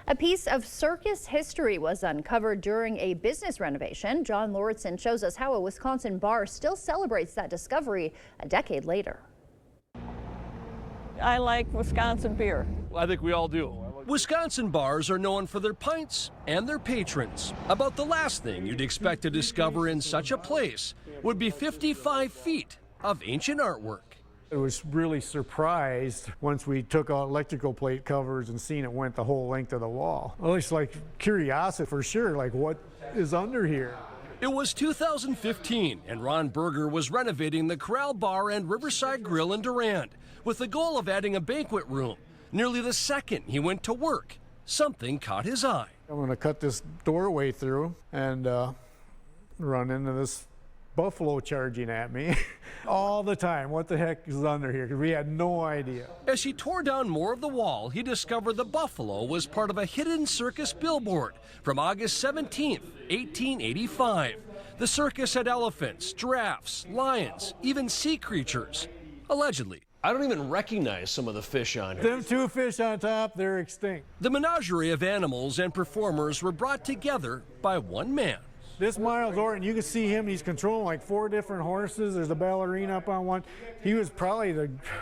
A piece of circus history was uncovered during a business renovation. John Lauritsen shows us how a Wisconsin bar still celebrates that discovery a decade later. I like Wisconsin beer. I think we all do. Wisconsin bars are known for their pints and their patrons. About the last thing you'd expect to discover in such a place would be 55 feet of ancient artwork. I was really surprised once we took out electrical plate covers and seen it went the whole length of the wall. Well, it's like curiosity for sure, like what is under here? It was 2015 and Ron Berger was renovating the Corral Bar and Riverside Grill in Durand with the goal of adding a banquet room. Nearly the second he went to work, something caught his eye. I'm going to cut this doorway through and run into this buffalo charging at me all the time. What the heck is under here? Because we had no idea. As he tore down more of the wall, he discovered the buffalo was part of a hidden circus billboard from August 17th, 1885. The circus had elephants, giraffes, lions, even sea creatures. Allegedly. I don't even recognize some of the fish on here. Them two fish on top, they're extinct. The menagerie of animals and performers were brought together by one man. This Miles Orton, you can see him, he's controlling like 4 different horses. There's a ballerina up on one. He was probably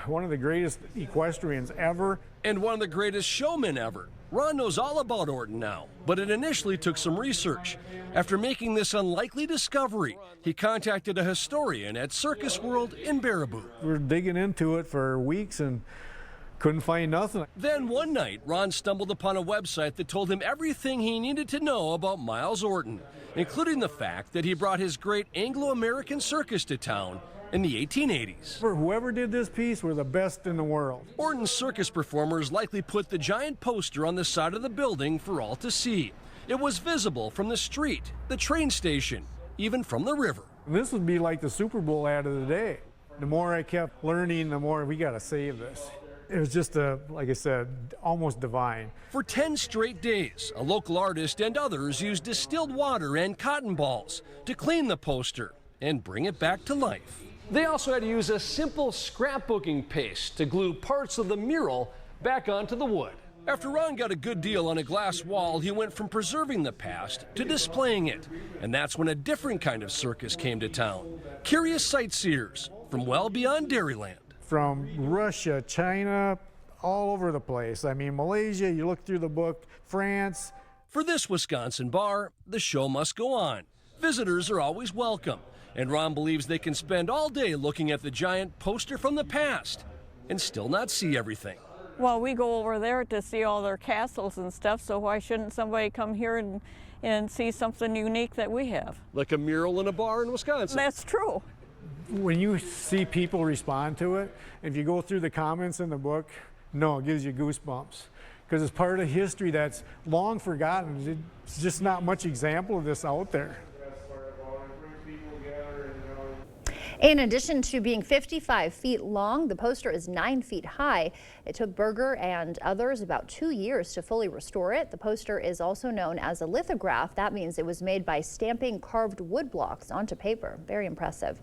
one of the greatest equestrians ever. And one of the greatest showmen ever. Ron knows all about Orton now, but it initially took some research. After making this unlikely discovery, he contacted a historian at Circus World in Baraboo. We were digging into it for weeks and couldn't find nothing. Then one night, Ron stumbled upon a website that told him everything he needed to know about Miles Orton, including the fact that he brought his great Anglo-American circus to town in the 1880s. For whoever did this piece, we're the best in the world. Orton's circus performers likely put the giant poster on the side of the building for all to see. It was visible from the street, the train station, even from the river. This would be like the Super Bowl ad of the day. The more I kept learning, the more we got to save this. It was just, like I said, almost divine. For 10 straight days, a local artist and others used distilled water and cotton balls to clean the poster and bring it back to life. They also had to use a simple scrapbooking paste to glue parts of the mural back onto the wood. After Ron got a good deal on a glass wall, he went from preserving the past to displaying it. And that's when a different kind of circus came to town. Curious sightseers from well beyond Dairyland. From Russia, China, all over the place. I mean, Malaysia, you look through the book, France. For this Wisconsin bar, the show must go on. Visitors are always welcome. And Ron believes they can spend all day looking at the giant poster from the past and still not see everything. Well, we go over there to see all their castles and stuff, so why shouldn't somebody come here and see something unique that we have? Like a mural in a bar in Wisconsin. That's true. When you see people respond to it, if you go through the comments in the book, no, it gives you goosebumps. Because it's part of history that's long forgotten. It's just not much example of this out there. In addition to being 55 feet long, the poster is 9 feet high. It took Berger and others about 2 years to fully restore it. The poster is also known as a lithograph. That means it was made by stamping carved wood blocks onto paper. Very impressive.